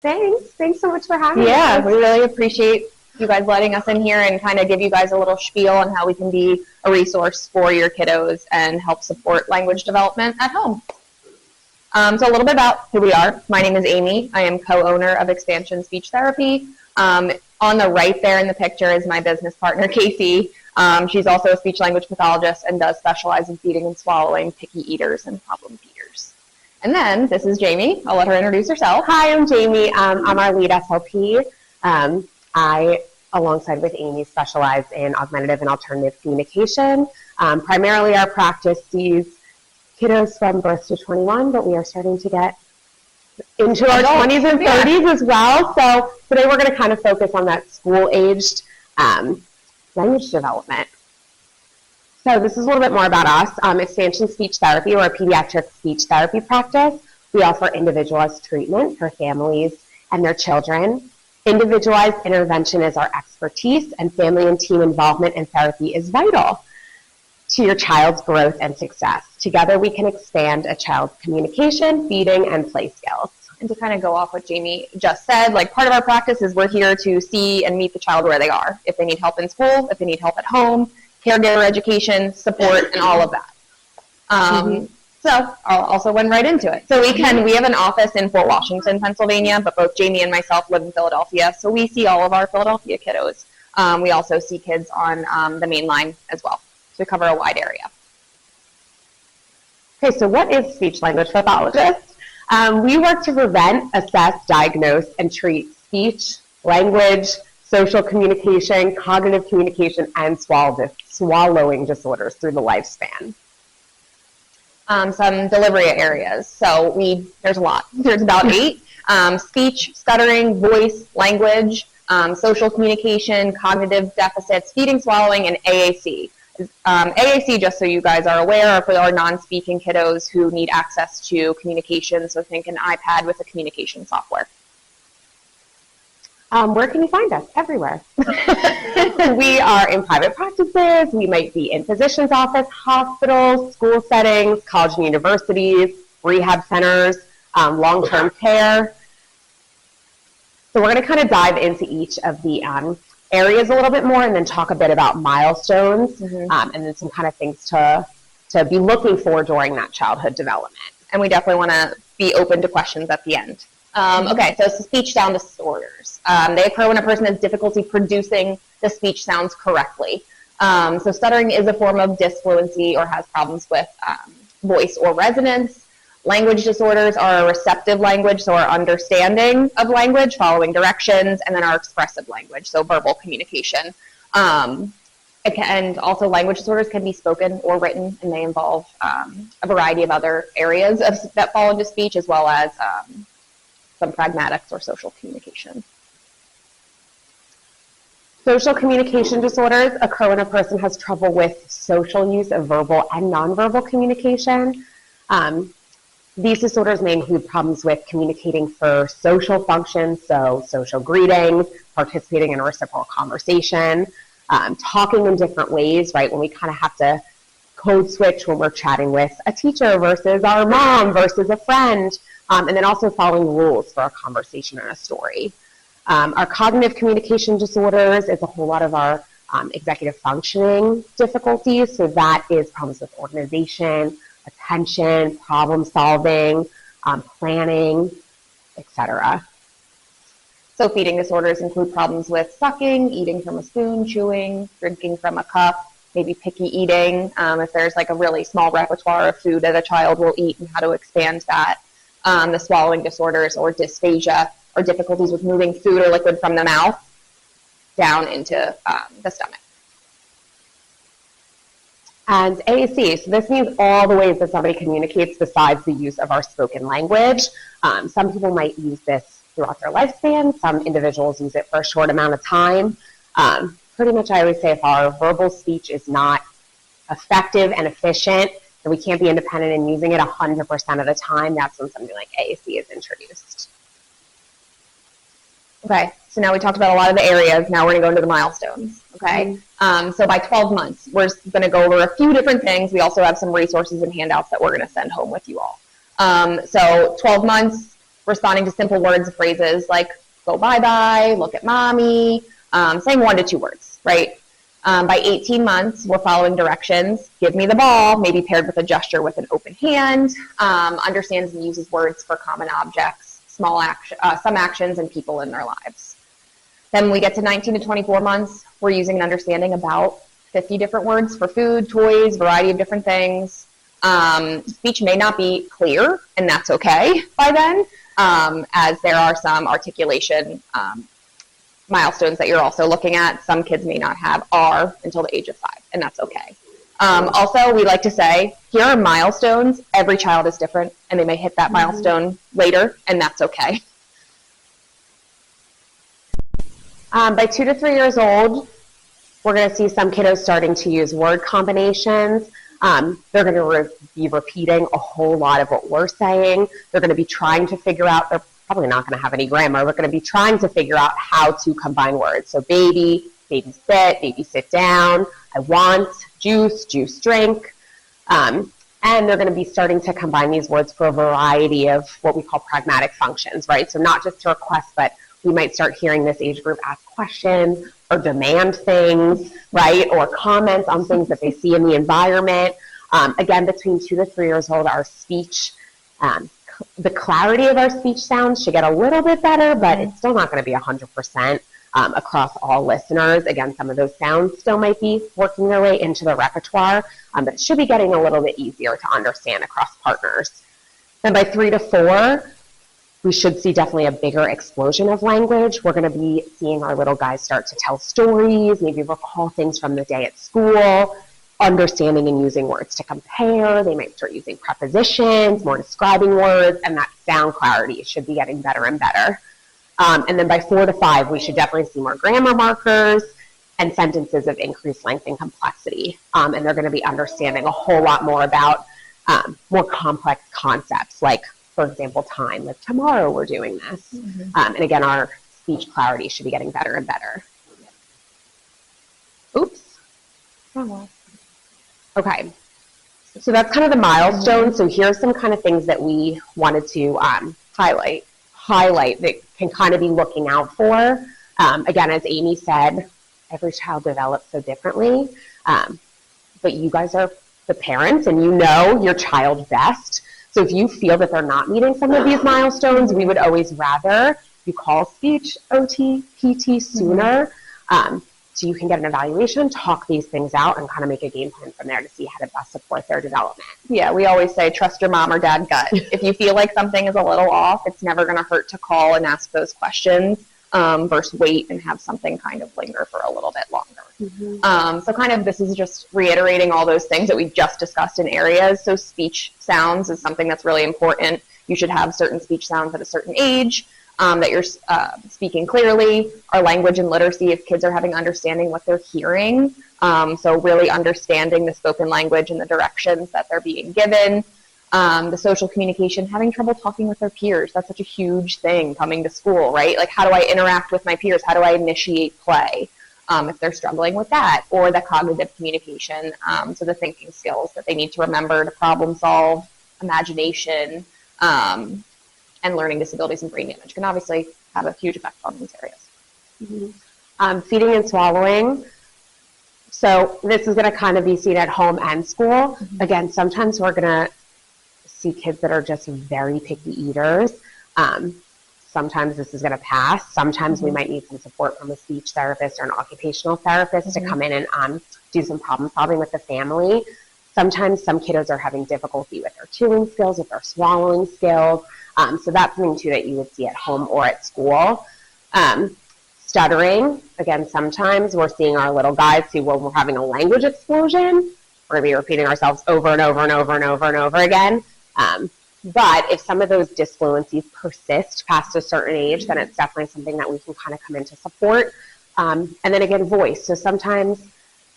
Thanks so much for having us. Yeah, we really appreciate you guys letting us in here and kind of give you guys a little spiel on how we can be a resource for your kiddos and help support language development at home. So a little bit about who we are. My name is Amy. I am co-owner of Expansion Speech Therapy. On the right there in the picture is my business partner, Casey. She's also a speech-language pathologist and does specialize in feeding and swallowing picky eaters and problem feeders. And then this is Jamie. I'll let her introduce herself. Hi, I'm Jamie. I'm our lead SLP. I, alongside with Amy, specialize in augmentative and alternative communication. Primarily our practice sees kiddos from birth to 21, but we are starting to get into our 20s and 30s as well. So today we're going to kind of focus on that school-aged language development. So this is a little bit more about us. Expansion Speech Therapy, or a pediatric speech therapy practice. We offer individualized treatment for families and their children. Individualized intervention is our expertise, and family and team involvement in therapy is vital to your child's growth and success. Together we can expand a child's communication, feeding, and play skills. And to kind of go off what Jamie just said, like part of our practice is we're here to see and meet the child where they are. If they need help in school, if they need help at home, caregiver education, support, and all of that. So I'll also went right into it. So we have an office in Fort Washington, Pennsylvania, but both Jamie and myself live in Philadelphia, so we see all of our Philadelphia kiddos. We also see kids on the main line as well, so we cover a wide area. Okay, so what is speech-language pathologist? We work to prevent, assess, diagnose, and treat speech, language, social communication, cognitive communication, and swallowing disorders through the lifespan. Some delivery areas. So there's a lot. There's about 8. Speech, stuttering, voice, language, social communication, cognitive deficits, feeding, swallowing, and AAC. AAC, just so you guys are aware, are for our non-speaking kiddos who need access to communication. So think an iPad with a communication software. Where can you find us? Everywhere. We are in private practices. We might be in physician's office, hospitals, school settings, college and universities, rehab centers, long-term care. So we're going to kind of dive into each of the areas a little bit more and then talk a bit about milestones and then some kind of things to be looking for during that childhood development. And we definitely want to be open to questions at the end. Okay, so speech sound disorders. They occur when a person has difficulty producing the speech sounds correctly. So stuttering is a form of disfluency or has problems with voice or resonance. Language disorders are a receptive language, so our understanding of language, following directions, and then our expressive language, so verbal communication. And also language disorders can be spoken or written, and they involve a variety of other areas that fall into speech, as well as some pragmatics or social communication. Social communication disorders occur when a person has trouble with social use of verbal and nonverbal communication. These disorders may include problems with communicating for social functions, so social greetings, participating in a reciprocal conversation, talking in different ways, right, when we kind of have to code switch when we're chatting with a teacher versus our mom versus a friend, and then also following rules for a conversation and a story. Our cognitive communication disorders is a whole lot of our executive functioning difficulties, so that is problems with organization, attention, problem solving, planning, etc. So feeding disorders include problems with sucking, eating from a spoon, chewing, drinking from a cup, maybe picky eating, if there's like a really small repertoire of food that a child will eat and how to expand that. The swallowing disorders or dysphagia or difficulties with moving food or liquid from the mouth down into the stomach. And AAC, so this means all the ways that somebody communicates besides the use of our spoken language. Some people might use this throughout their lifespan. Some individuals use it for a short amount of time. Pretty much I always say if our verbal speech is not effective and efficient, and we can't be independent in using it 100% of the time, that's when something like AAC is introduced. Okay, so now we talked about a lot of the areas. Now we're going to go into the milestones. Okay, so by 12 months, we're going to go over a few different things. We also have some resources and handouts that we're going to send home with you all. So 12 months, responding to simple words and phrases like go bye-bye, look at mommy, saying 1 to 2 words, right? By 18 months, we're following directions. Give me the ball, maybe paired with a gesture with an open hand. Understands and uses words for common objects, some actions, and people in their lives. Then when we get to 19 to 24 months, we're using and understanding about 50 different words for food, toys, variety of different things. Speech may not be clear, and that's okay by then, as there are some articulation milestones that you're also looking at. Some kids may not have R until the age of 5, and that's okay. Also, we like to say, here are milestones. Every child is different, and they may hit that milestone later, and that's okay. By 2 to 3 years old, we're going to see some kiddos starting to use word combinations. They're going to be repeating a whole lot of what we're saying. They're going to be trying to figure out, they're probably not going to have any grammar. We're going to be trying to figure out how to combine words. So baby, baby sit down, I want, juice drink. And they're going to be starting to combine these words for a variety of what we call pragmatic functions, right? So not just to request, but we might start hearing this age group ask questions or demand things, right? Or comment on things that they see in the environment. Again, between 2 to 3 years old, our speech, the clarity of our speech sounds should get a little bit better, but it's still not going to be 100% across all listeners. Again, some of those sounds still might be working their way into the repertoire, but it should be getting a little bit easier to understand across partners. Then by 3 to 4, we should see definitely a bigger explosion of language. We're going to be seeing our little guys start to tell stories, maybe recall things from the day at school, understanding and using words to compare. They might start using prepositions, more describing words, and that sound clarity should be getting better and better. And then by 4 to 5, we should definitely see more grammar markers and sentences of increased length and complexity. And they're going to be understanding a whole lot more about more complex concepts, like, for example, time, like tomorrow we're doing this. And again, our speech clarity should be getting better and better. Oops. Okay. So that's kind of the milestones. So here's some kind of things that we wanted to highlight that can kind of be looking out for. Again, as Amy said, every child develops so differently. But you guys are the parents and you know your child best. So if you feel that they're not meeting some of these milestones, we would always rather you call speech OT, PT sooner, so you can get an evaluation, talk these things out, and kind of make a game plan from there to see how to best support their development. Yeah, we always say trust your mom or dad gut. If you feel like something is a little off, it's never going to hurt to call and ask those questions versus wait and have something kind of linger for a little bit longer. So kind of this is just reiterating all those things that we just discussed in areas. So speech sounds is something that's really important. You should have certain speech sounds at a certain age, that you're speaking clearly. Our language and literacy, if kids are having understanding what they're hearing. So really understanding the spoken language and the directions that they're being given. The social communication, having trouble talking with their peers. That's such a huge thing coming to school, right? Like, how do I interact with my peers? How do I initiate play? If they're struggling with that, or the cognitive communication, so the thinking skills that they need to remember to problem solve, imagination, and learning disabilities and brain damage can obviously have a huge effect on these areas. Feeding and swallowing. So this is going to kind of be seen at home and school. Again, sometimes we're going to see kids that are just very picky eaters. Sometimes this is going to pass. Sometimes we might need some support from a speech therapist or an occupational therapist to come in and do some problem solving with the family. Sometimes some kiddos are having difficulty with their chewing skills, with their swallowing skills. So that's something too that you would see at home or at school. Stuttering, again, sometimes we're seeing our little guys who, when we're having a language explosion, we're going to be repeating ourselves over and over and over and over and over again. But if some of those disfluencies persist past a certain age, then it's definitely something that we can kind of come in to support. And then again, voice. So sometimes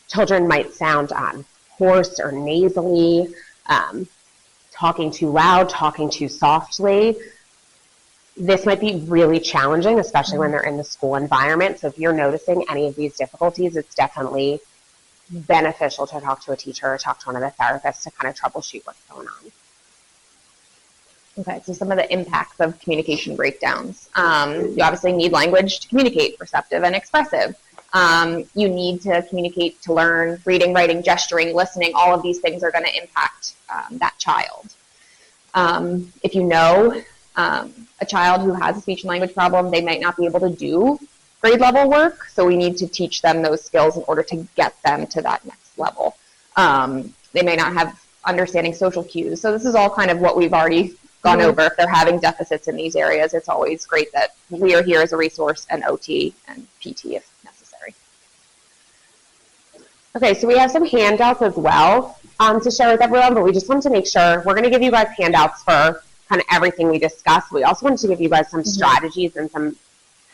children might sound hoarse or nasally, talking too loud, talking too softly. This might be really challenging, especially when they're in the school environment. So if you're noticing any of these difficulties, it's definitely beneficial to talk to a teacher or talk to one of the therapists to kind of troubleshoot what's going on. Okay, so some of the impacts of communication breakdowns. You obviously need language to communicate, receptive and expressive. You need to communicate to learn, reading, writing, gesturing, listening. All of these things are going to impact that child. If you know a child who has a speech and language problem, they might not be able to do grade level work, so we need to teach them those skills in order to get them to that next level. They may not have understanding social cues, so this is all kind of what we've already gone over. If they're having deficits in these areas, it's always great that we are here as a resource, and OT and PT if necessary. Okay, so we have some handouts as well to share with everyone, but we just wanted to make sure we're going to give you guys handouts for kind of everything we discussed. We also wanted to give you guys some strategies and some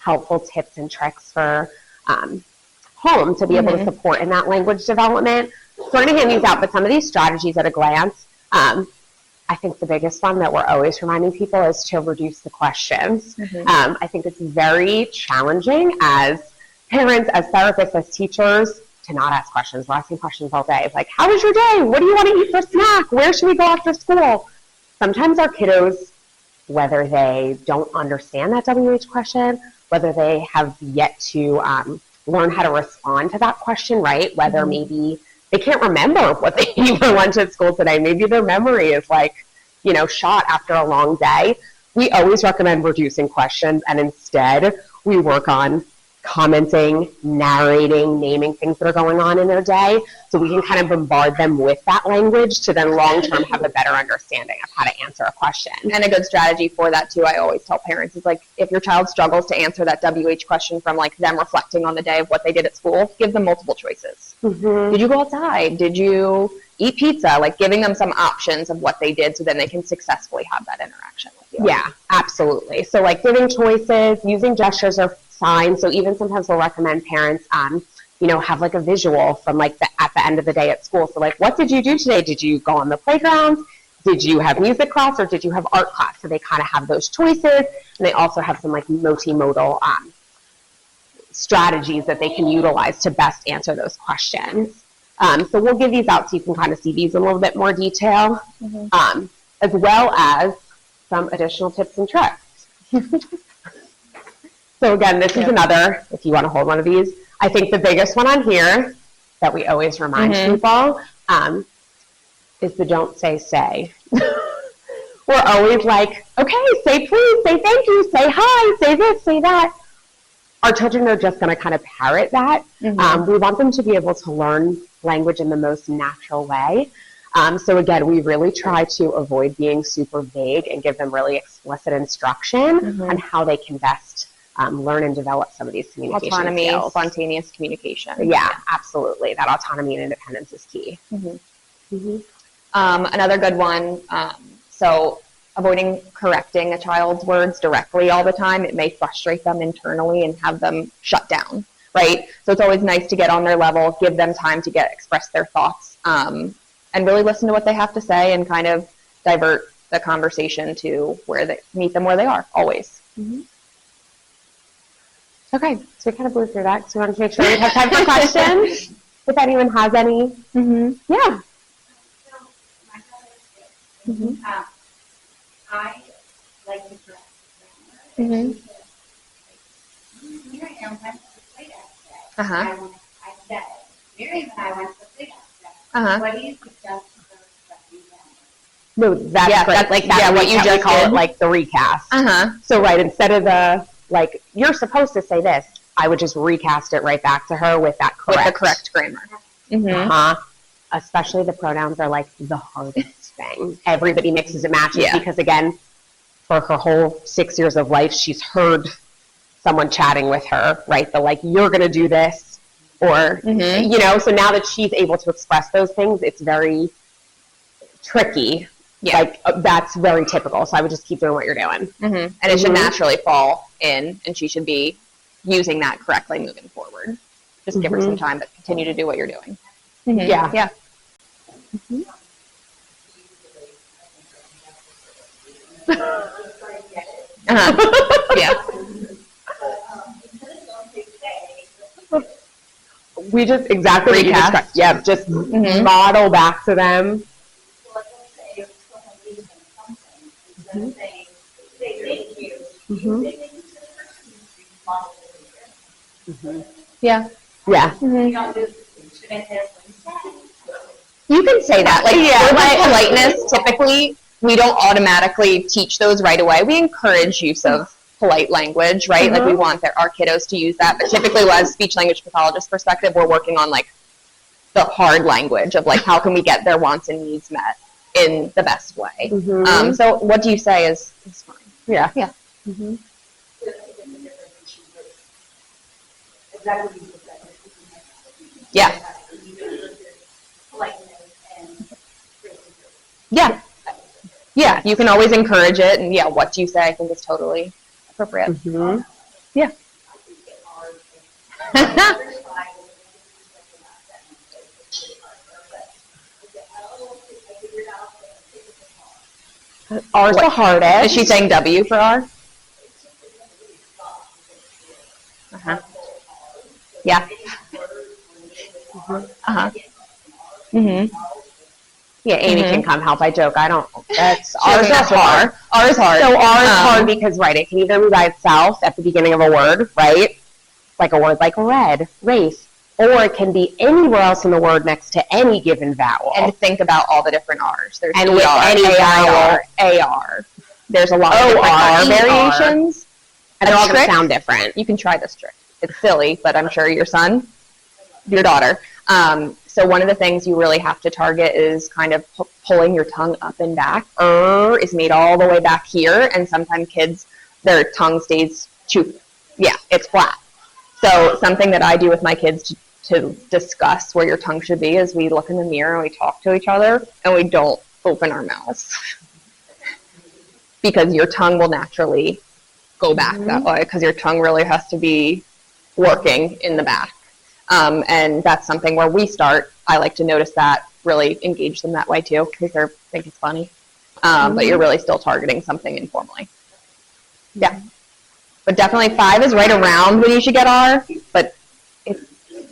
helpful tips and tricks for home to be able to support in that language development. So we're going to hand these out, but some of these strategies at a glance, I think the biggest one that we're always reminding people is to reduce the questions. I think it's very challenging as parents, as therapists, as teachers to not ask questions. We're asking questions all day. It's like, how was your day? What do you want to eat for snack? Where should we go after school? Sometimes our kiddos, whether they don't understand that WH question, whether they have yet to learn how to respond to that question, right? Whether maybe they can't remember what they ate for lunch at school today. Maybe their memory is like, you know, shot after a long day. We always recommend reducing questions, and instead we work on commenting, narrating, naming things that are going on in their day, so we can kind of bombard them with that language to then long-term have a better understanding of how to answer a question. And a good strategy for that too, I always tell parents, is like, if your child struggles to answer that WH question from like them reflecting on the day of what they did at school, give them multiple choices. Did you go outside? Did you eat pizza? Like giving them some options of what they did so then they can successfully have that interaction with you. Yeah, absolutely. So like giving choices, using gestures or signs. So even sometimes we'll recommend parents, you know, have like a visual from like at the end of the day at school. So like, what did you do today? Did you go on the playground? Did you have music class or did you have art class? So they kind of have those choices, and they also have some like multimodal strategies that they can utilize to best answer those questions. So we'll give these out so you can kind of see these in a little bit more detail, as well as some additional tips and tricks. So again, this is another, if you want to hold one of these, I think the biggest one on here that we always remind people is the don't say. We're always like, okay, say please, say thank you, say hi, say this, say that. Our children are just going to kind of parrot that. We want them to be able to learn language in the most natural way. So again, we really try to avoid being super vague and give them really explicit instruction on how they can best learn and develop some of these communication Autonomy, skills. spontaneous communication. Yeah, absolutely. That autonomy and independence is key. Another good one, so avoiding correcting a child's words directly all the time. It may frustrate them internally and have them shut down, right? So it's always nice to get on their level, give them time to express their thoughts, and really listen to what they have to say and kind of divert the conversation to meet them where they are, always. Okay, so we kind of blew through that because we wanted to make sure we have time for questions. If anyone has any. Yeah. I like to correct grammar. Miriam went to the playground today. I said, Miriam and I went to the playground today. What do you suggest for correcting grammar? No, that's great. Like that, what you just call it, like the recast. So right, instead of the like, you're supposed to say this, I would just recast it right back to her with that correct. With the correct grammar. Especially the pronouns are like the hardest thing. Everybody mixes and matches because again, for her whole 6 years of life, she's heard someone chatting with her, right? The like, you're going to do this, or, you know, so now that she's able to express those things, it's very tricky. Like, that's very typical. So I would just keep doing what you're doing. And it should naturally fall in, and she should be using that correctly moving forward. Just give her some time, but continue to do what you're doing. Yeah. Yeah. Yeah. We just exactly what you described. Yeah, just model back to them. instead of saying, say thank you, Mhm. say thank you to the person who's model behavior. Yeah. Yeah. You don't do, should I say instead? You can say that. Like, Yeah. for politeness, typically, we don't automatically teach those right away. We encourage use of polite language, right? Like, we want our kiddos to use that. But typically, as speech language pathologist perspective, we're working on, like, the hard language of, like, how can we get their wants and needs met in the best way. So what do you say is fine? Yeah. Yeah. Exactly what you said. Yeah. Politeness and Yeah. Yeah, you can always encourage it, and yeah, what do you say I think is totally appropriate. Yeah. R's the hardest. Is she saying W for R? Uh-huh. Yeah. Uh-huh. Mm-hmm. Yeah, Amy can come help. I joke. I don't. That's R's R's are hard. R is hard. So R is hard because, right, it can either be by itself at the beginning of a word, right? Like a word like red, race, or it can be anywhere else in the word next to any given vowel. And think about all the different R's. There's And with any vowel, AR. There's a lot of different R variations. and they're all going to sound different. You can try this trick. It's silly, but I'm sure your daughter. So one of the things you really have to target is kind of pulling your tongue up and back. Is made all the way back here, and sometimes kids, their tongue stays it's flat. So something that I do with my kids to discuss where your tongue should be is we look in the mirror and we talk to each other, and we don't open our mouths. Because your tongue will naturally go back that way, because your tongue really has to be working in the back. And that's something where we start. I like to notice that, really engage them that way too, because they think it's funny. But you're really still targeting something informally. Yeah. But definitely 5 is right around when you should get R, but it's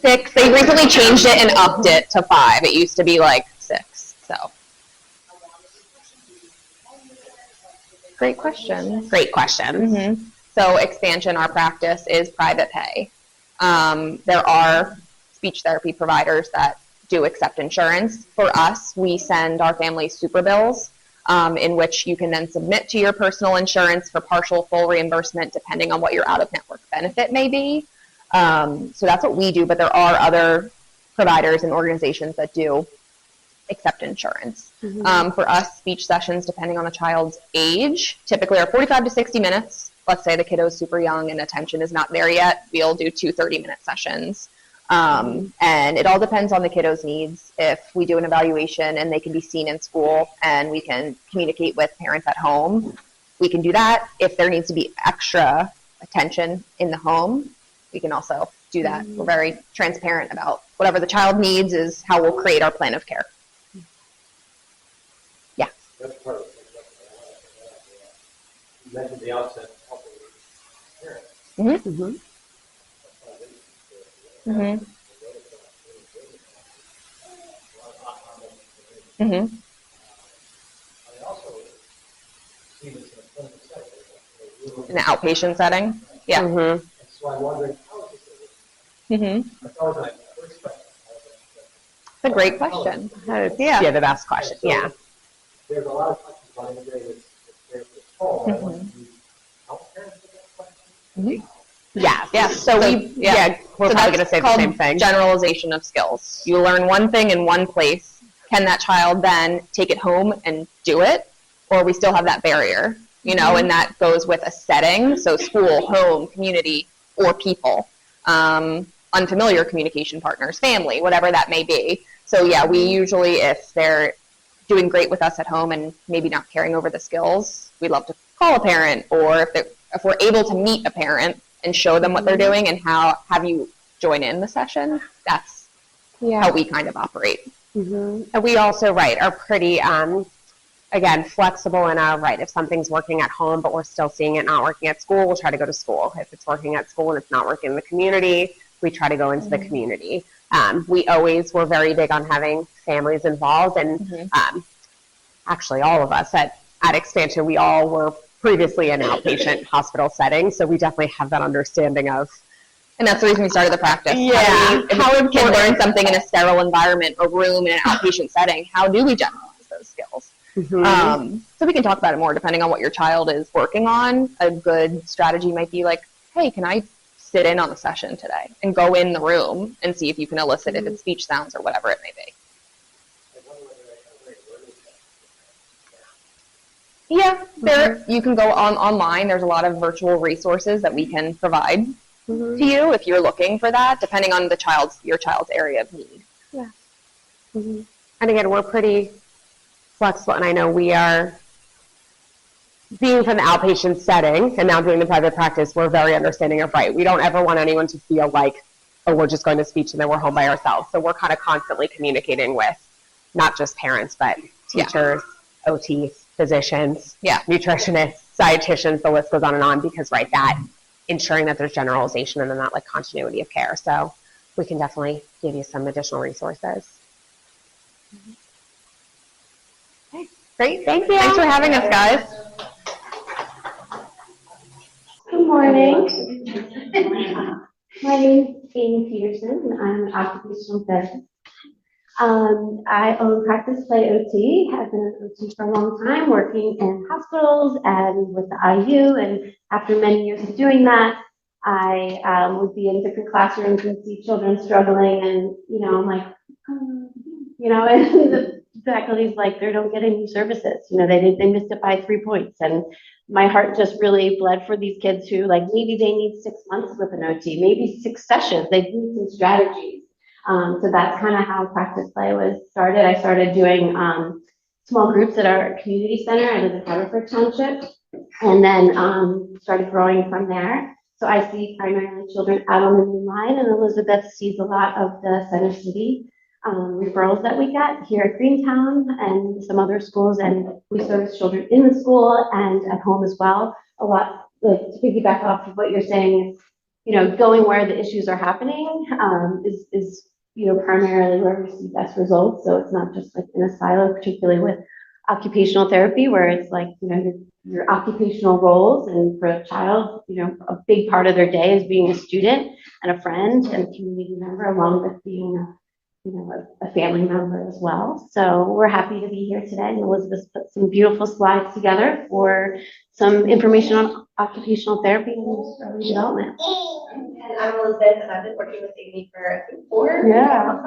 6. They recently changed it and upped it to 5. It used to be like 6, so. Great question. So expansion, our practice is private pay. There are speech therapy providers that do accept insurance. For us, we send our families super bills, in which you can then submit to your personal insurance for partial, full reimbursement, depending on what your out-of-network benefit may be. So that's what we do, but there are other providers and organizations that do accept insurance. For us, speech sessions, depending on the child's age, typically are 45 to 60 minutes. Let's say the kiddo's super young and attention is not there yet, we'll do 2 30-minute sessions. And it all depends on the kiddo's needs. If we do an evaluation and they can be seen in school and we can communicate with parents at home, we can do that. If there needs to be extra attention in the home, we can also do that. We're very transparent about whatever the child needs is how we'll create our plan of care. Yeah. That's part of the you mentioned the outset helping parents. I also see this in a clinical setting. In the outpatient setting? Yeah. And so I'm wondering, how is this? That's always my first question. It's a great question. Yeah, the best question. So Yeah. There's a lot of questions about integrating with therapist home. I want to help parents with that question. Yeah. So we're probably going to say the same thing. Generalization of skills. You learn one thing in one place. Can that child then take it home and do it? Or we still have that barrier, and that goes with a setting. So school, home, community, or people. Unfamiliar communication partners, family, whatever that may be. So yeah, we usually, if they're doing great with us at home and maybe not carrying over the skills, we love to call a parent, or if we're able to meet a parent and show them what they're doing and have you join in the session, that's how we kind of operate. And we also, are pretty, again, flexible in our, if something's working at home, but we're still seeing it not working at school, we'll try to go to school. If it's working at school and it's not working in the community, we try to go into the community. We always were very big on having families involved, and actually all of us at at Expansion, we all were previously in outpatient hospital settings, so we definitely have that understanding of. And that's the reason we started the practice. Yeah. How a kid learns something in a sterile environment, a room in an outpatient setting, how do we generalize those skills? Mm-hmm. So we can talk about it more depending on what your child is working on. A good strategy might be like, hey, can I sit in on the session today and go in the room and see if you can elicit if it's speech sounds or whatever it may be. Yeah, there you can go online. There's a lot of virtual resources that we can provide to you if you're looking for that, depending on your child's area of need. Yeah. Mm-hmm. And again, we're pretty flexible, and I know we are, being from the outpatient setting and now doing the private practice, we're very understanding of right. We don't ever want anyone to feel like, oh, we're just going to speech and then we're home by ourselves. So we're kind of constantly communicating with not just parents, but teachers, OTs, physicians, nutritionists, dietitians, the list goes on and on, because that ensuring that there's generalization and then that continuity of care. So we can definitely give you some additional resources. Okay, great, thank you. Thanks for having us, guys. Good morning. My name is Amy Peterson, and I'm an occupational therapist. I own Practice Play OT. I've been an OT for a long time, working in hospitals and with the IU. And after many years of doing that, I would be in different classrooms and see children struggling, and I'm like, and the faculty's like, they don't get any services. They missed it by 3 points, and my heart just really bled for these kids who maybe they need 6 months with an OT, maybe 6 sessions. They need some strategies. So that's kind of how Practice Play was started. I started doing small groups at our community center. I live in Haverford Township, and then started growing from there. So I see primarily children out on the main line, and Elizabeth sees a lot of the Center City referrals that we get here at Greene Towne and some other schools, and we service children in the school and at home as well. A lot, to piggyback off of what you're saying, going where the issues are happening is primarily where we see best results. So it's not just in a silo, particularly with occupational therapy, where it's your occupational roles, and for a child, a big part of their day is being a student and a friend and a community member, along with being a family member as well. So we're happy to be here today, and Elizabeth put some beautiful slides together for some information on occupational therapy and early development. And I'm Elizabeth, and I've been working with Amy for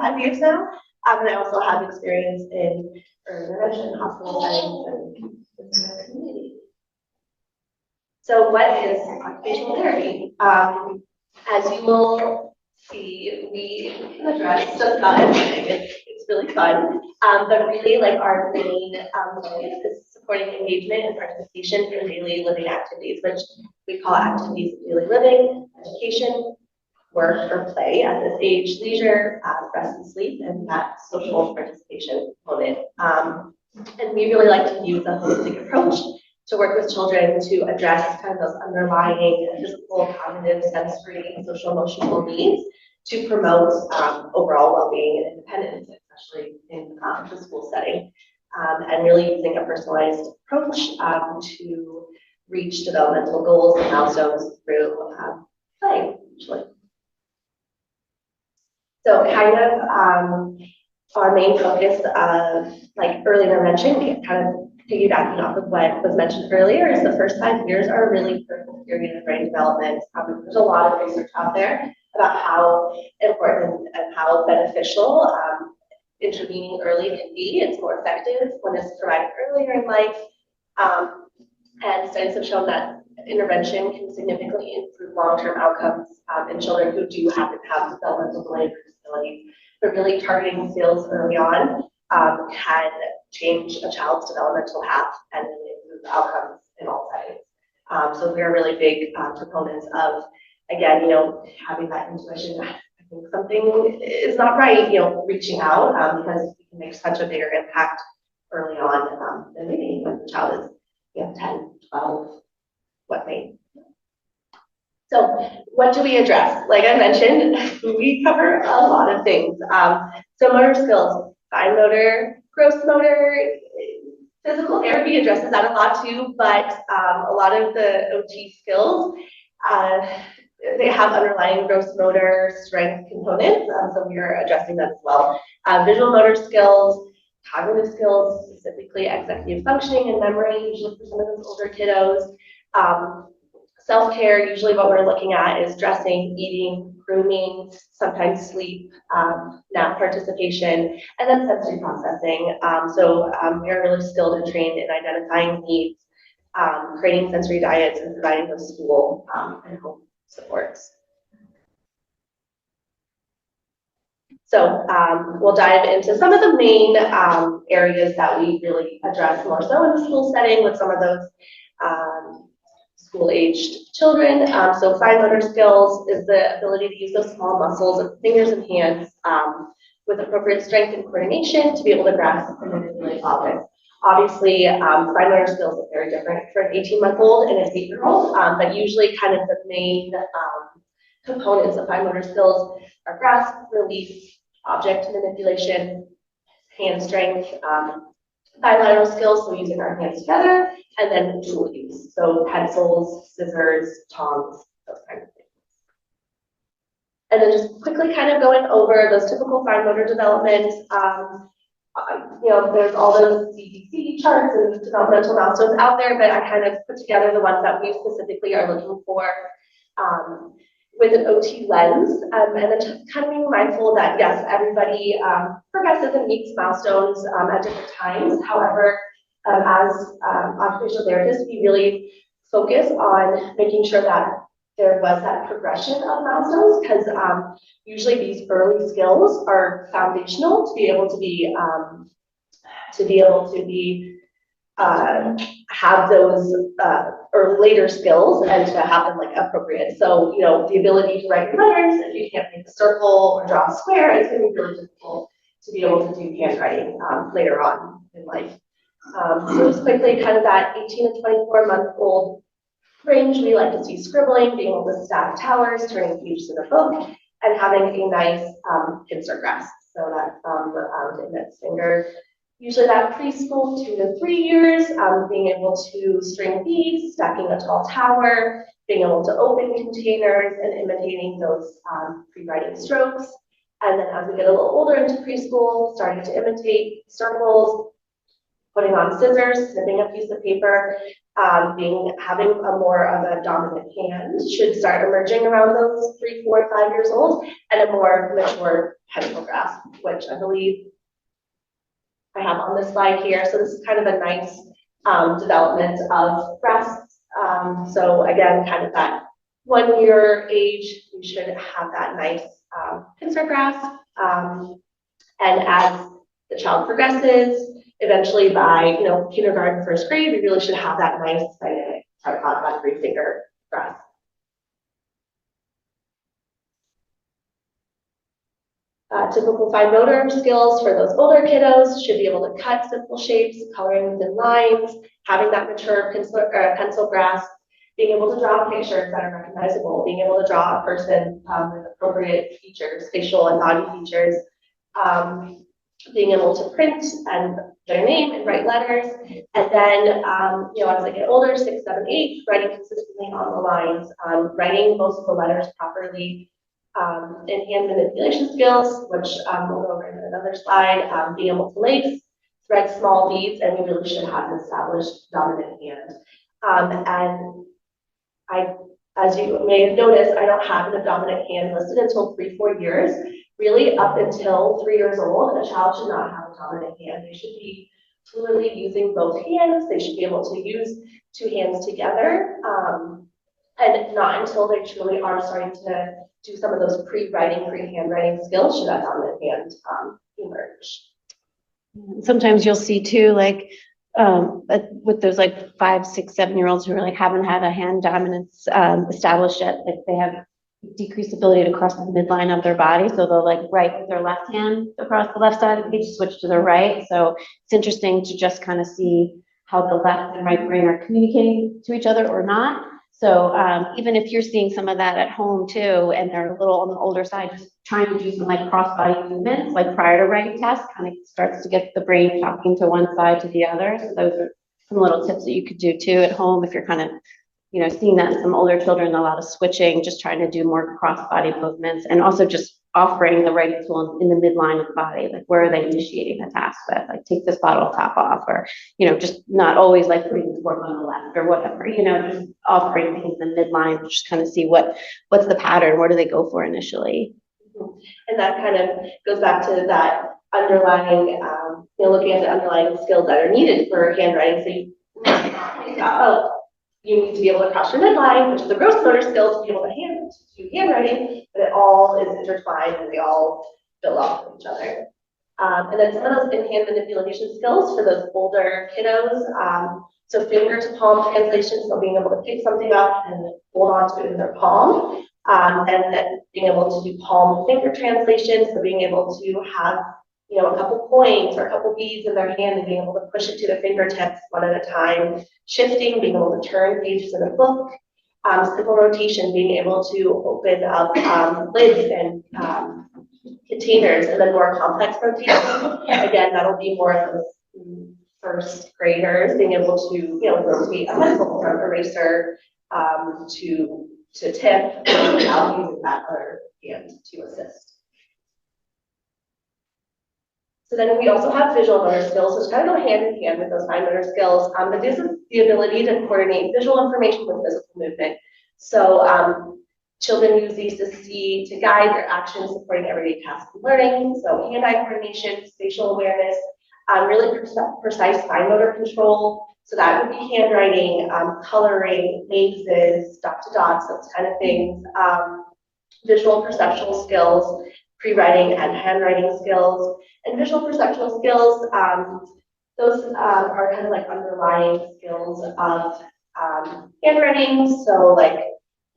5 years now. And I also have experience in early intervention, hospital settings, and the community. So what is occupational therapy? As you will see, we can address just about everything. It's really fun. But really, our main focus is supporting engagement and participation in daily living activities, which we call activities of daily living, education, work or play at this age, leisure, rest and sleep, and that social participation component. And we really like to use a holistic approach to work with children to address kind of those underlying physical, cognitive, sensory, and social emotional needs to promote overall well-being and independence, especially in the school setting, and really using a personalized approach to reach developmental goals and milestones through play, usually. So kind of our main focus of early intervention, kind of piggybacking off of what was mentioned earlier, is the first 5 years are a really critical period of brain development. There's a lot of research out there about how important and how beneficial intervening early can be. It's more effective when it's provided earlier in life. And studies have shown that intervention can significantly improve long-term outcomes in children who do happen to have developmental delay or disabilities. But really targeting skills early on can change a child's developmental path and really improve the outcomes in all settings. So we are really big proponents of, again, having that intuition. I think something is not right, reaching out because we can make such a bigger impact early on than maybe when the child is 10, 12, what may. So what do we address? Like I mentioned, we cover a lot of things. So motor skills, fine motor, gross motor, Physical therapy addresses that a lot too, but a lot of the OT skills, they have underlying gross motor strength components, so we are addressing that as well. Visual motor skills, cognitive skills, specifically executive functioning and memory, usually for some of those older kiddos. Self-care, usually what we're looking at is dressing, eating, grooming, sometimes sleep, nap participation, and then sensory processing. We are really skilled and trained in identifying needs, creating sensory diets, and providing those school and home supports. So we'll dive into some of the main areas that we really address more so in the school setting with some of those school-aged children. So fine motor skills is the ability to use those small muscles of fingers and hands with appropriate strength and coordination to be able to grasp and manipulate objects. Obviously, fine motor skills are very different for an 18-month-old and an 8-year-old, but usually kind of the main components of fine motor skills are grasp, release, object manipulation, hand strength, bilateral skills, so using our hands together, and then tool use, so pencils, scissors, tongs, those kinds of things. And then just quickly kind of going over those typical fine motor development. There's all those CDC charts and developmental milestones out there, but I kind of put together the ones that we specifically are looking for with an OT lens, and then just kind of being mindful that yes, everybody progresses and meets milestones at different times. However, as occupational therapists, we really focus on making sure that there was that progression of milestones, because usually these early skills are foundational to be able to have those or later skills and to have them like appropriate. So, the ability to write letters, if you can't make a circle or draw a square, it's going to be really difficult to be able to do handwriting later on in life. So just quickly, kind of that 18 to 24-month-old range, we like to see scribbling, being able to stack towers, turning pages in a book, and having a nice pincer grasp. So that thumb, index finger. Usually that preschool 2 to 3 years, being able to string beads, stacking a tall tower, being able to open containers and imitating those pre-writing strokes. And then as we get a little older into preschool, starting to imitate circles, putting on scissors, snipping a piece of paper, having a more of a dominant hand should start emerging around those 3, 4, 5 years old, and a more mature pencil grasp, which I believe I have on this slide here. So this is kind of a nice development of grasps. So again, kind of that 1 year age, you should have that nice pincer grasp. And as the child progresses, eventually by kindergarten, first grade, we really should have that nice dynamic tripod by 3-finger grasp. Typical fine motor skills for those older kiddos should be able to cut simple shapes, coloring within lines, having that mature pencil grasp, being able to draw pictures that are recognizable, being able to draw a person with appropriate features, facial and body features, being able to print and their name and write letters, and then as they get older, 6, 7, 8, writing consistently on the lines, writing most of the letters properly. And hand manipulation skills, which we'll go over in another slide, being able to lace, thread small beads, and we really should have an established dominant hand. And as you may have noticed, I don't have an dominant hand listed until 3, 4 years. Really, up until 3 years old, a child should not have a dominant hand. They should be fluidly using both hands. They should be able to use 2 hands together, and not until they truly are starting to do some of those pre-writing, pre-handwriting skills should that dominant hand emerge. Sometimes you'll see too, like with those like 5, 6, 7-year-olds who really haven't had a hand dominance established yet, like they have decreased ability to cross the midline of their body, so they'll like write with their left hand across the left side of the page, switch to their right. So it's interesting to just kind of see how the left and right brain are communicating to each other or not. So even if you're seeing some of that at home too, and they're a little on the older side, just trying to do some like cross-body movements, like prior to writing tests, kind of starts to get the brain talking to one side to the other. So those are some little tips that you could do too at home if you're kind of, you know, seeing that in some older children, a lot of switching, just trying to do more cross-body movements, and also just offering the writing tool in the midline of the body, like where are they initiating the task with, like take this bottle top off, or, you know, just not always like putting the fork on the left or whatever, you know, just offering things in the midline, just kind of see what's the pattern, what do they go for initially. And that kind of goes back to that underlying, you know, looking at the underlying skills that are needed for handwriting. So you need to be able to cross your midline, which is the gross motor skills, to be able to do handwriting, but it all is intertwined and they all build off of each other. And then some of those in-hand manipulation skills for those older kiddos. So finger to palm translation, so being able to pick something up and hold on to it in their palm. And then being able to do palm finger translation, so being able to have, you know, a couple coins or a couple beads in their hand and being able to push it to the fingertips one at a time. Shifting, being able to turn pages in a book. Simple rotation, being able to open up lids and containers, and then more complex rotation. Again, that'll be more of those first graders being able to, you know, rotate a pencil from eraser to tip without using that other hand to assist. So then we also have visual motor skills, which kind of go hand in hand with those fine motor skills. But this is the ability to coordinate visual information with physical movement. So children use these to guide their actions, supporting everyday tasks and learning. So hand-eye coordination, spatial awareness, really precise fine motor control. So that would be handwriting, coloring, mazes, dot to dots, those kind of things. Visual perceptual skills, pre-writing and handwriting skills. And visual perceptual skills, those are kind of like underlying skills of handwriting. So like,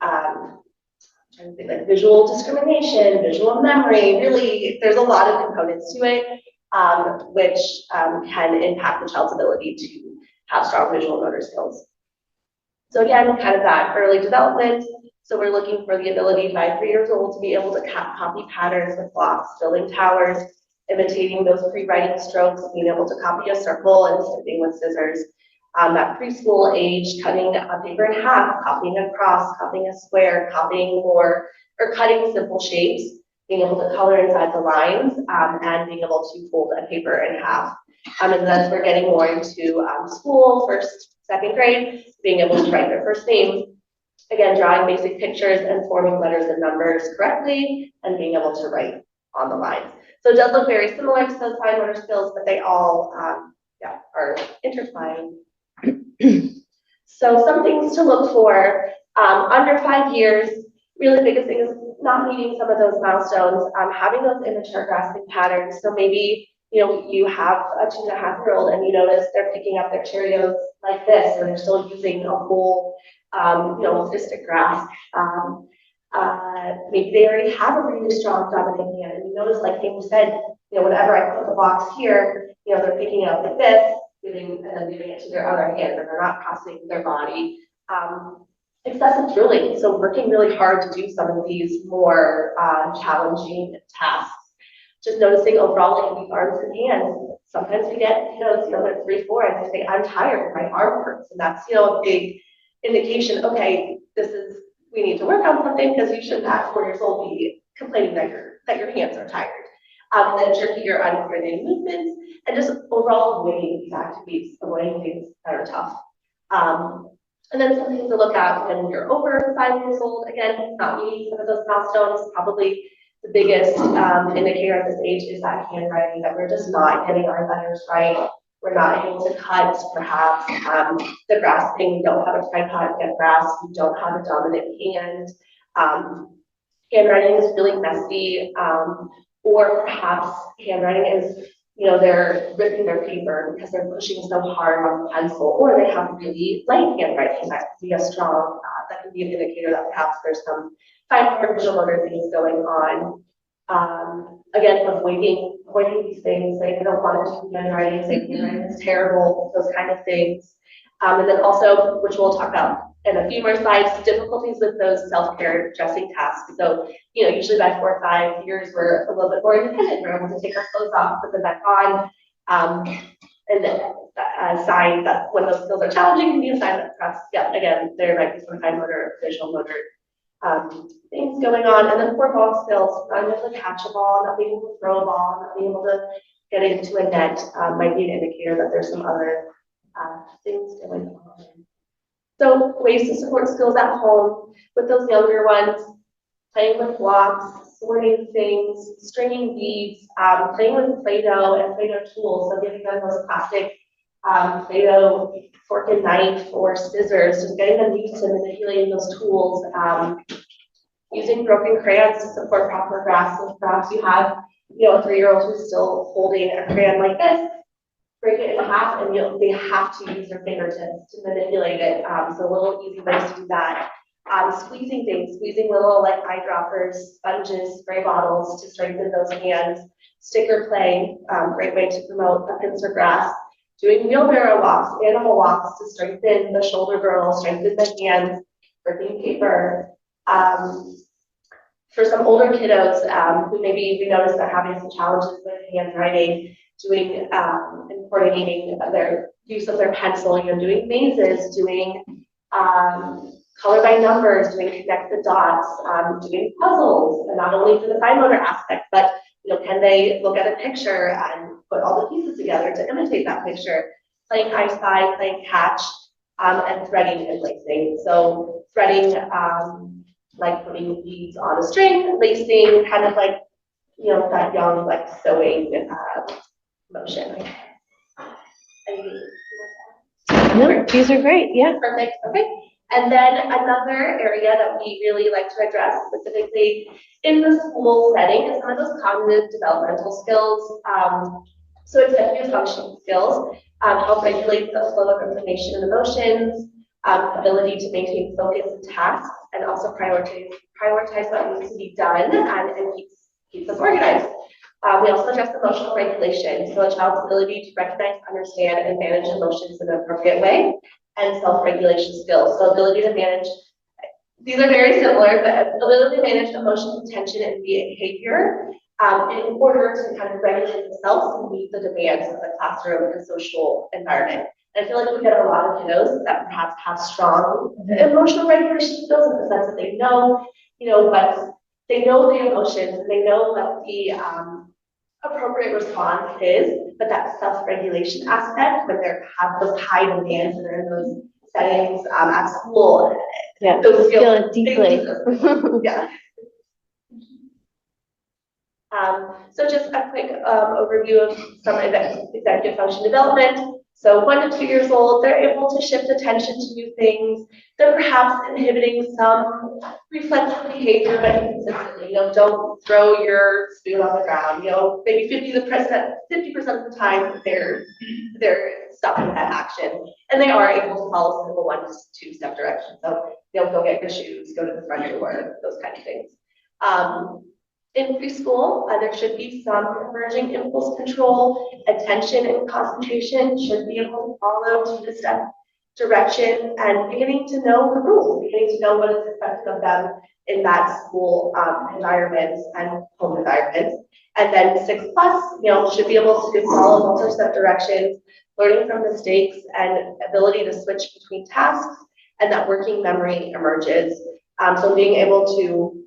trying to think, like visual discrimination, visual memory, really, there's a lot of components to it, which can impact the child's ability to have strong visual motor skills. So again, kind of that early development. So we're looking for the ability by 3 years old to be able to copy patterns with blocks, building towers, imitating those pre-writing strokes, being able to copy a circle and snipping with scissors. At preschool age, cutting a paper in half, copying a cross, copying a square, copying more, or cutting simple shapes, being able to color inside the lines, and being able to fold a paper in half. And then as we're getting more into school, first, second grade, being able to write their first name. Again, drawing basic pictures and forming letters and numbers correctly, and being able to write on the lines. So it does look very similar to those fine motor skills, but they all are intertwined. So some things to look for under 5 years. Really the biggest thing is not meeting some of those milestones, having those immature grasping patterns. So maybe, you know, you have a 2.5-year-old and you notice they're picking up their Cheerios like this, and they're still using a whole, you know, fistic grasp. Maybe they already have a really strong dominant hand, and you notice, like Amy said, you know, whenever I put the box here, you know, they're picking it up like this, and then giving it to their other hand, and they're not crossing their body. Excessive drilling, so working really hard to do some of these more challenging tasks. Just noticing overall, like the arms and hands. Sometimes we get, you know, they're 3, 4, and they say, I'm tired, my arm hurts, and that's, you know, a big indication. Okay, we need to work on something, because you shouldn't at 4 years old be complaining that your hands are tired. And then trickier uncoordinated movements, and just overall avoiding these activities, avoiding things that are tough. And then something to look at when you're over 5 years old. Again, not meeting some of those milestones. Probably the biggest indicator at this age is that handwriting, that we're just not getting our letters right. We're not able to cut, perhaps. The grasping, we don't have a tripod to get grasp. We don't have a dominant hand. Handwriting is really messy. Or perhaps handwriting is, you know, they're ripping their paper because they're pushing so hard on the pencil, or they have really light handwriting. That could be a strong, that could be an indicator that perhaps there's some fine visual motor things going on. Again, avoiding these things, like I don't want to do handwriting, saying handwriting is terrible, those kind of things. And then also, which we'll talk about and a few more slides, difficulties with those self-care dressing tasks. So, usually by 4 or 5 years, we're a little bit more independent. We're able to take our clothes off, put them back on. And then a sign that when those skills are challenging can be a sign that perhaps, again, there might be some fine motor, visual motor things going on. And then for ball skills, not being able to catch a ball, not being able to throw a ball, not being able to get into a net might be an indicator that there's some other things going on. So ways to support skills at home with those younger ones, playing with blocks, sorting things, stringing beads, playing with Play-Doh and Play-Doh tools. So giving them those plastic Play-Doh fork and knife or scissors, just getting them used to manipulating those tools. Using broken crayons to support proper grasp. So perhaps you have, a 3-year-old who's still holding a crayon like this, break it in half, and they have to use their fingertips to manipulate it. So little easy ways to do that. Squeezing things, squeezing little like eyedroppers, sponges, spray bottles to strengthen those hands. Sticker play, great way to promote a pincer grasp. Doing wheelbarrow walks, animal walks to strengthen the shoulder girdle, strengthen the hands, ripping paper. For some older kiddos who maybe we notice they're having some challenges with handwriting, doing and coordinating their use of their pencil, doing mazes, doing color by numbers, doing connect the dots, doing puzzles, and not only for the fine motor aspect, but can they look at a picture and put all the pieces together to imitate that picture? Playing I Spy, playing catch, and threading and lacing. So threading, like putting beads on a string, lacing, kind of like that young like sewing motion. No, these are great. Yeah. Perfect. Okay. And then another area that we really like to address specifically in the school setting is some of those cognitive developmental skills. So executive functioning skills help regulate the flow of information and emotions, ability to maintain focus and tasks, and also prioritize what needs to be done and keeps us organized. We also address emotional regulation, so a child's ability to recognize, understand, and manage emotions in an appropriate way, and self-regulation skills. So ability to manage, these are very similar, but ability to manage emotions, tension, and behavior in order to kind of regulate themselves and meet the demands of the classroom and social environment. And I feel like we get a lot of kiddos that perhaps have strong emotional regulation skills in the sense that they know, what they know the emotions, and they know what the appropriate response is, but that self-regulation aspect, when they have those high demands that are in those settings at school, those feel it deeply. Yeah. So just a quick overview of some executive function development. So 1 to 2 years old, they're able to shift attention to new things. They're perhaps inhibiting some reflexive behavior, but consistently. Don't throw your spoon on the ground. Maybe 50% of the time they're stopping that action, and they are able to follow simple 1 to 2 step directions. So go get your shoes, go to the front door, those kind of things. In preschool, there should be some emerging impulse control, attention and concentration should be able to follow 2 to step direction, and beginning to know the rules, beginning to know what is expected of them in that school environment and home environment. And then 6+, should be able to follow multi-step directions, learning from mistakes, and ability to switch between tasks, and that working memory emerges. So being able to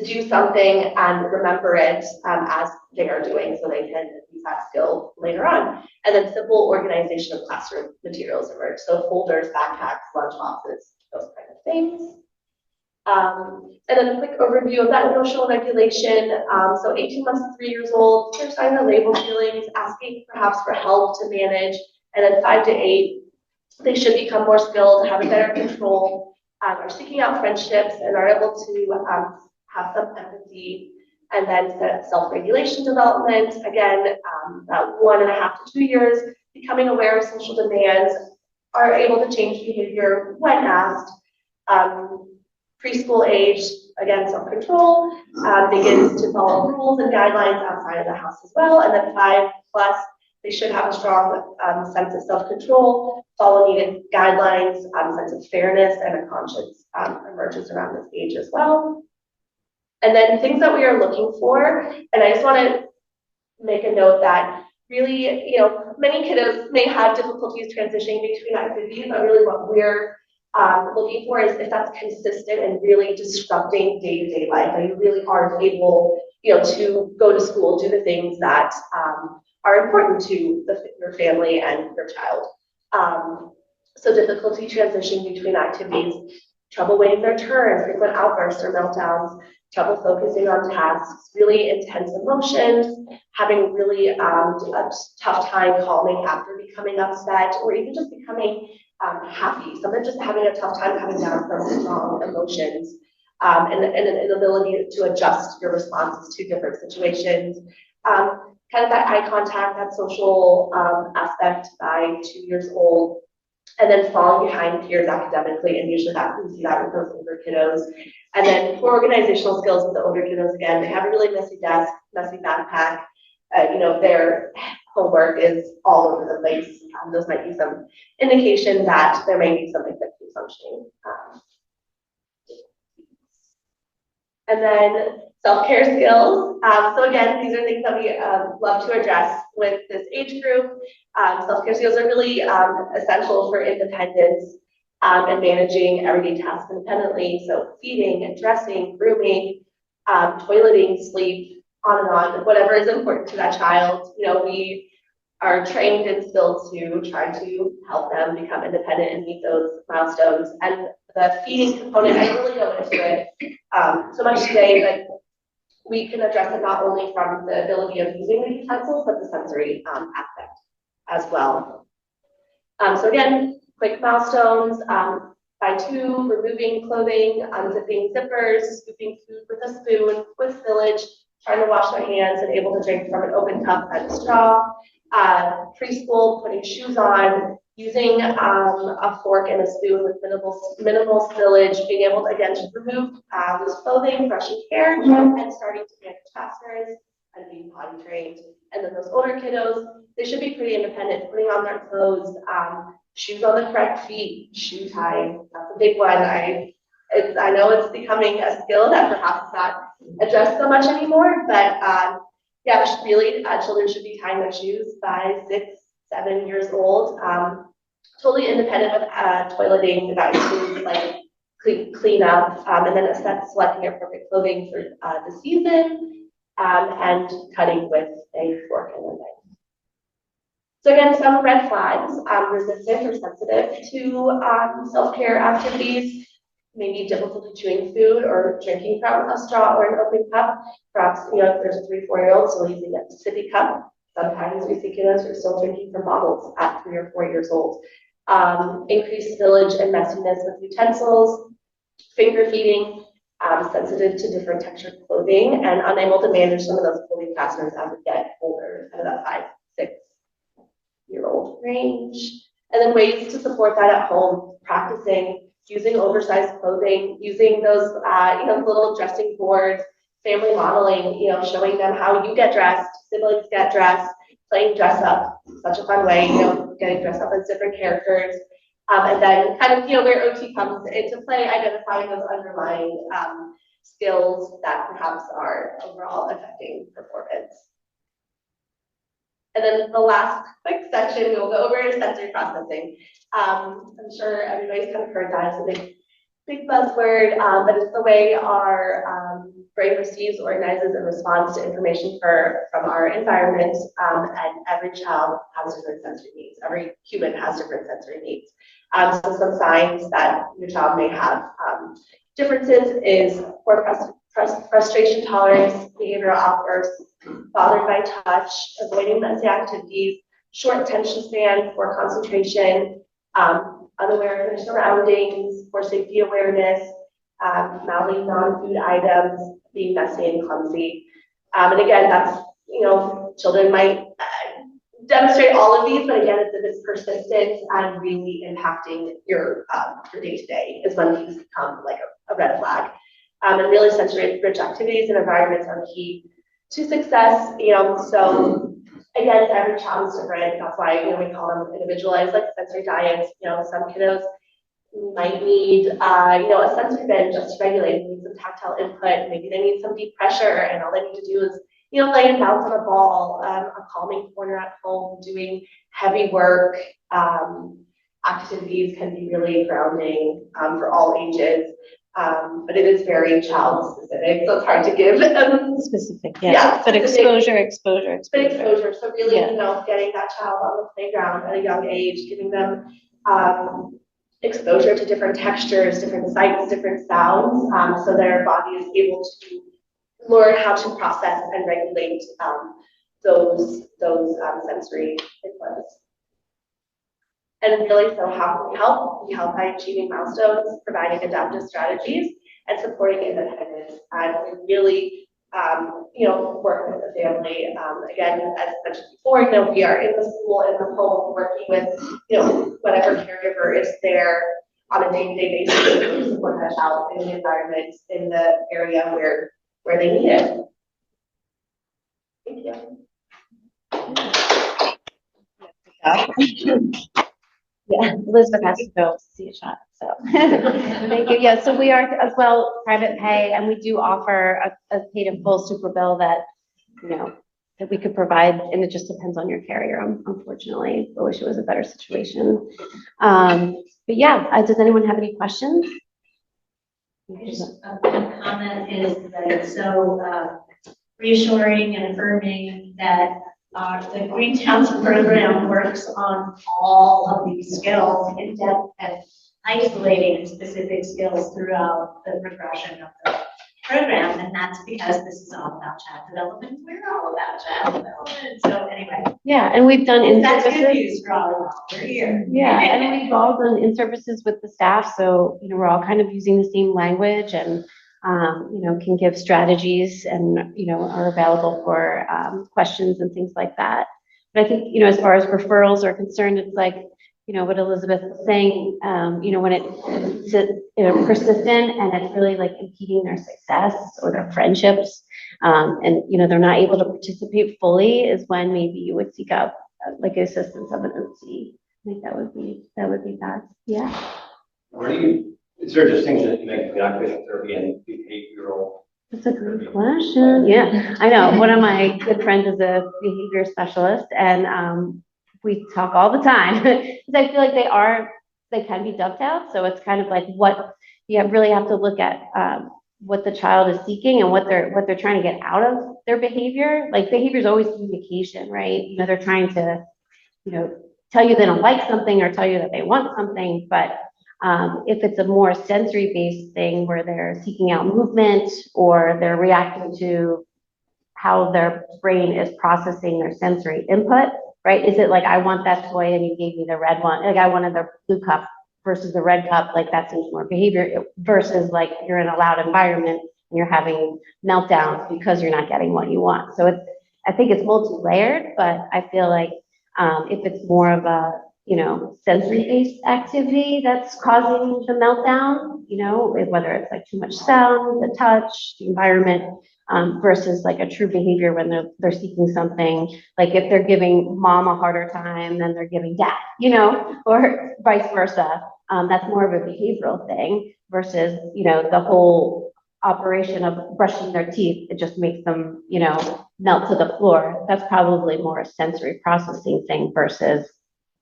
do something and remember it as they are doing, so they can use that skill later on. And then simple organization of classroom materials emerge. So folders, backpacks, lunch boxes, those kind of things. And then a quick overview of that emotional regulation. So 18 months to 3 years old, they're starting to label feelings, asking perhaps for help to manage. And then 5 to 8, they should become more skilled, have a better control, are seeking out friendships, and are able to have some empathy. And then self-regulation development, again, about 1.5 to 2 years, becoming aware of social demands, are able to change behavior when asked. Preschool age, again, self-control, begins to follow rules and guidelines outside of the house as well. And then 5+, They should have a strong sense of self-control, follow needed guidelines, sense of fairness, and a conscience emerges around this age as well. And then things that we are looking for, and I just want to make a note that really, many kiddos may have difficulties transitioning between activities, but really what we're looking for is if that's consistent and really disrupting day-to-day life, and you really aren't able, to go to school, do the things that are important to your family and your child. So difficulty transitioning between activities, trouble waiting their turn, frequent outbursts or meltdowns, trouble focusing on tasks, really intense emotions, having really a tough time calming after becoming upset, or even just becoming happy. Sometimes just having a tough time coming down from strong emotions, and an inability to adjust your responses to different situations. Kind of that eye contact, that social aspect by 2 years old, and then falling behind peers academically, and usually we see that with those older kiddos. And then poor organizational skills with the older kiddos, again, they have a really messy desk, messy backpack. Their homework is all over the place. Those might be some indication that there may be some executive functioning. And then self-care skills. So again, these are things that we love to address with this age group. Self-care skills are really essential for independence and managing everyday tasks independently. So feeding, dressing, grooming, toileting, sleep, on and on, whatever is important to that child. We are trained and skilled to try to help them become independent and meet those milestones. And the feeding component, I really go into it so much today, but we can address it not only from the ability of using the utensils, but the sensory aspect as well. So again, quick milestones, by 2, removing clothing, unzipping zippers, scooping food with a spoon, with spillage, trying to wash their hands and able to drink from an open cup and a straw. Preschool, putting shoes on, using a fork and a spoon with minimal spillage, being able to, again, to remove loose clothing, brushing hair, and starting to manage fasteners and being potty trained. And then those older kiddos, they should be pretty independent, putting on their clothes, shoes on the correct feet, shoe tying. That's a big one. I know it's becoming a skill that perhaps is not addressed so much anymore, but yeah, really, children should be tying their shoes by 6, 7 years old. Totally independent with toileting, without including like clean up, and then selecting appropriate clothing for the season, and cutting with a fork and a knife. So again, some red flags: resistant or sensitive to self-care activities. Maybe difficulty chewing food or drinking from a straw or an open cup. Perhaps, if there's a 3, 4-year-old still using a sippy cup. Sometimes we see kiddos who are still drinking from bottles at 3 or 4 years old. Increased spillage and messiness with utensils, finger feeding, sensitive to different textured clothing, and unable to manage some of those clothing fasteners as we get older, kind of that 5, 6-year-old range. And then ways to support that at home: practicing using oversized clothing, using those little dressing boards, family modeling, showing them how you get dressed, siblings get dressed, playing dress up, such a fun way, getting dressed up as different characters. And then kind of, where OT comes into play, identifying those underlying skills that perhaps are overall affecting performance. And then the last quick section we'll go over is sensory processing. I'm sure everybody's kind of heard that as a big buzzword, but it's the way our brain receives, organizes, and responds to information from our environment. And every child has different sensory needs. Every human has different sensory needs. So some signs that your child may have differences is poor frustration tolerance, behavioral outbursts, bothered by touch, avoiding messy activities, short attention span, poor concentration, unaware of their surroundings, poor safety awareness, mouthing non-food items, being messy and clumsy. And again, that's, children might demonstrate all of these, but again, if it's persistent and really impacting your day-to-day is when these become like a red flag. And really sensory rich activities and environments are key to success. So again, every child is different. That's why, you know, we call them individualized, like sensory diets. You know, some kiddos might need, you know, a sensory bend just to regulate, need some tactile input. Maybe they need some deep pressure, and all they need to do is, you know, lay and bounce on a ball, a calming corner at home, doing heavy work. Activities can be really grounding for all ages. But it is very child specific, so it's hard to give Specific, yeah, but specific, exposure. but exposure. So really, Yeah. you know, getting that child on the playground at a young age, giving them exposure to different textures, different sights, different sounds, so their body is able to learn how to process and regulate those sensory inputs. And really, so how can we help? We help by achieving milestones, providing adaptive strategies, and supporting independence. And we really, you know, work with the family. Again, as mentioned before, you know, we are in the school, in the home, working with, you know, whatever caregiver is there on a day-to-day basis to support that child in the environment, in the area where they need it. Thank you. Yeah, Elizabeth has to go see a shot, so. Thank you. Yeah, so we are as well private pay, and we do offer a paid in full super bill that, you know, that we could provide, and it just depends on your carrier, unfortunately. I wish it was a better situation. But yeah, does anyone have any questions? Just a comment is that it's so reassuring and affirming that the Greene Towne program works on all of these skills in depth and isolating specific skills throughout the progression of the program. And that's because this is all about child development. We're all about child development. So anyway. Yeah, and we've done that's in-services. good news for all of us. We're here. Yeah, and we've all done in-services with the staff. So, you know, we're all kind of using the same language and, you know, can give strategies and, you know, are available for questions and things like that. But I think, you know, as far as referrals are concerned, it's like, you know, what Elizabeth was saying, you know, when it's you know, persistent and it's really like impeding their success or their friendships, and, you know, they're not able to participate fully is when maybe you would seek out like assistance of an OT. I think that would be best. Yeah. Is there a distinction that you make between occupational therapy and behavioral? That's a great question. Yeah, I know. One of my good friends is a behavior specialist, and we talk all the time because I feel like they can be dovetailed. So it's kind of like what you really have to look at what the child is seeking and what they're trying to get out of their behavior. Like behavior is always communication, right? You know, they're trying to, you know, tell you they don't like something or tell you that they want something, but if it's a more sensory-based thing where they're seeking out movement or they're reacting to how their brain is processing their sensory input, right? Is it like, I want that toy and you gave me the red one, like I wanted the blue cup versus the red cup, like that seems more behavior versus like you're in a loud environment and you're having meltdowns because you're not getting what you want. So I think it's multi-layered, but I feel like if it's more of a, you know, sensory-based activity that's causing the meltdown, you know, whether it's like too much sound, the touch, the environment, versus like a true behavior when they're seeking something, like if they're giving mom a harder time than they're giving dad, you know, or vice versa. That's more of a behavioral thing versus, you know, the whole operation of brushing their teeth. It just makes them, you know, melt to the floor. That's probably more a sensory processing thing versus,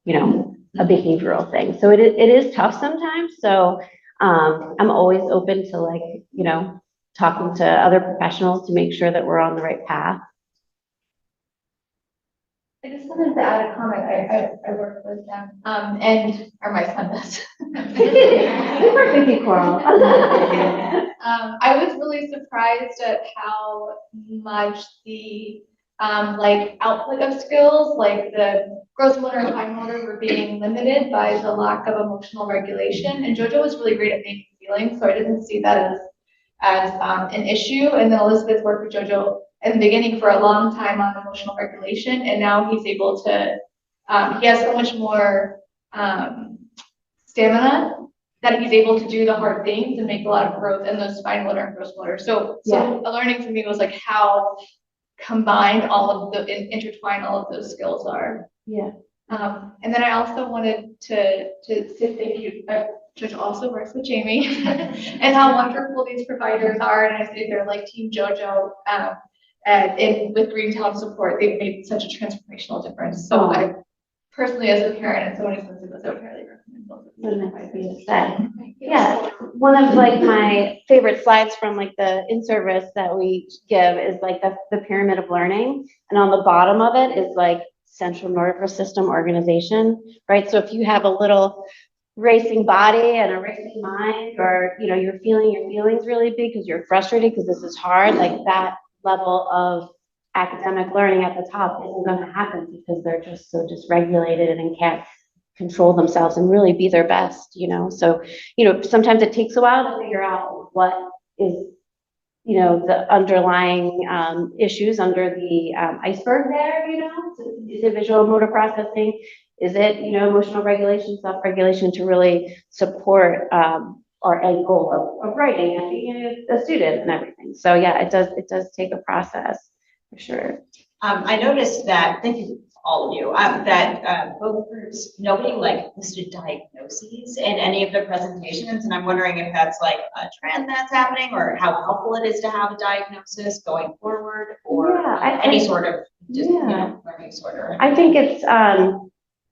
you know, a behavioral thing. So it is tough sometimes. So I'm always open to like, you know, talking to other professionals to make sure that we're on the right path. I just wanted to add a comment. I work with them, or my son does. Perfectly, Coral. I was really surprised at how much the like output of skills, like the gross motor and fine motor, were being limited by the lack of emotional regulation. And JoJo was really great at making feelings, so I didn't see that as an issue. And then Elizabeth worked with JoJo in the beginning for a long time on emotional regulation, and now he's able to, he has so much more stamina that he's able to do the hard things and make a lot of growth in those fine motor and gross motor. So a learning for me was like how combined all of the, intertwined all of those skills are. Yeah. And then I also wanted to say thank you, Judge also works with Jamie, and how wonderful these providers are, and I say they're like Team JoJo, and with Greene Towne support, they've made such a transformational difference. So I personally, as a parent and someone who's sensitive, I would highly recommend both of these. Yeah, one of like my favorite slides from like the in-service that we give is like the pyramid of learning, and on the bottom of it is like central nervous system organization, right? So if you have a little racing body and a racing mind, or you know, you're feeling your feelings really big because you're frustrated because this is hard, like that level of academic learning at the top isn't going to happen because they're just so dysregulated and can't control themselves and really be their best, you know? So, you know, sometimes it takes a while to figure out what is, you know, the underlying issues under the iceberg there, you know? So is it visual motor processing? Is it, you know, emotional regulation, self-regulation to really support our end goal of writing and being a student and everything? So yeah, it does take a process for sure. I noticed that, thank you all of you, that both groups, nobody like listed diagnoses in any of their presentations, and I'm wondering if that's like a trend that's happening, or how helpful it is to have a diagnosis going forward, or any sort of just, you know, learning disorder. I think it's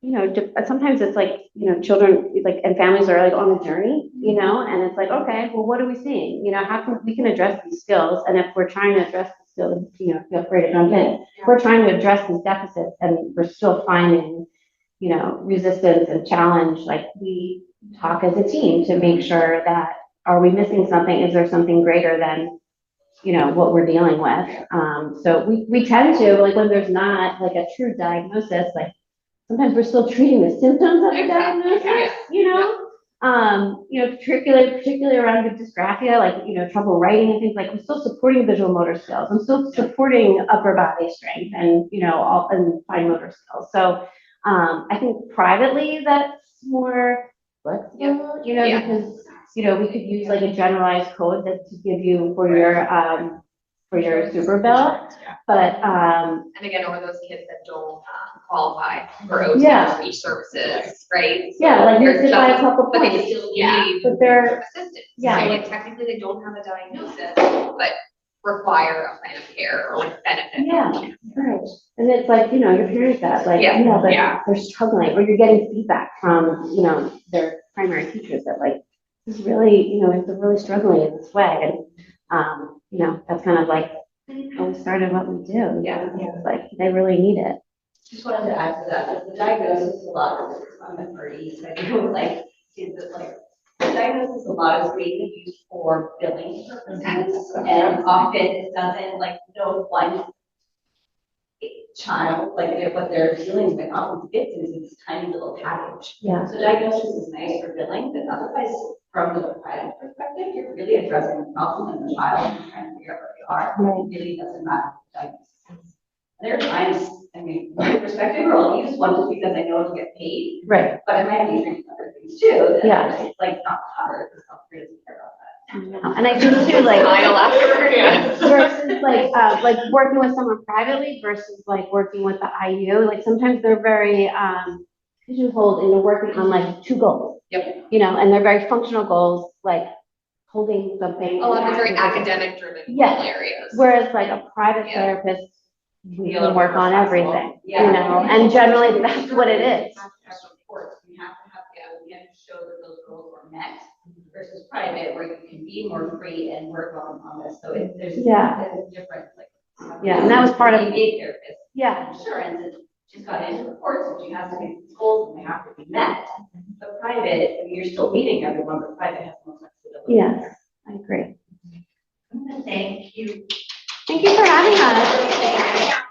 you know, sometimes it's like, you know, children like and families are like on a journey, you know, and it's like, okay, well, what are we seeing? You know, how can we can address these skills, and if we're trying to address the skills, you know, feel free to jump in. We're trying to address these deficits, and we're still finding, you know, resistance and challenge. Like we talk as a team to make sure that are we missing something? Is there something greater than, you know, what we're dealing with? So we tend to, like when there's not like a true diagnosis, like sometimes we're still treating the symptoms of the diagnosis, you know? You know, particularly around dysgraphia, like, you know, trouble writing and things, like I'm still supporting visual motor skills. I'm still supporting upper body strength and, you know, and fine motor skills. So I think privately that's more flexible, you know, because, you know, we could use like a generalized code that to give you for your super bill, but And again, or those kids that don't qualify for OT or speech services, right? So like they're missed by a just- couple but they points. still need But they're assistance. yeah. Right? And technically they don't have a diagnosis, but require a plan of care or benefit. Yeah, right. And it's like, you know, you're hearing that, like, but they're struggling, or you're getting feedback from, you know, their primary teachers that like, this is really, you know, it's really struggling in this way. And, you know, that's kind of like how we started what we do. It's like, they really need it. Just wanted to add to that, the diagnosis a lot of I'm a party, so I know like, is that like, the diagnosis a lot is really used for billing purposes, and often it doesn't like know one child, like what they're dealing with, often fits into this tiny little package. Yeah. So diagnosis is nice for billing, but otherwise, from the private perspective, you're really addressing the problem in the child and trying to figure out where they are. It really doesn't matter the diagnosis. There are times, I mean, from my perspective, I'll use one just because I know it'll get paid. Right. But I might be treating other things too. Yeah. It's like not covered, because healthcare doesn't care about that. And I think too, like, versus Yeah. like working with someone privately versus like working with the IU, like sometimes they're very pigeonholed into working on like two goals. Yep. You know, and they're very functional goals, like holding something. A lot of very academic driven areas. Whereas like a private therapist, we can work on everything, you know, and generally that's what it is. We have to show that those goals were met versus private, where you can be more free and work on this. So there's a difference, like. And that was part of being therapist. Yeah. Insurance is she's got into reports, and she has to make these goals, and they have to be met. But private, I mean, you're still meeting everyone, but private has more flexibility. Yes, I agree. Thank you. Thank you for having us.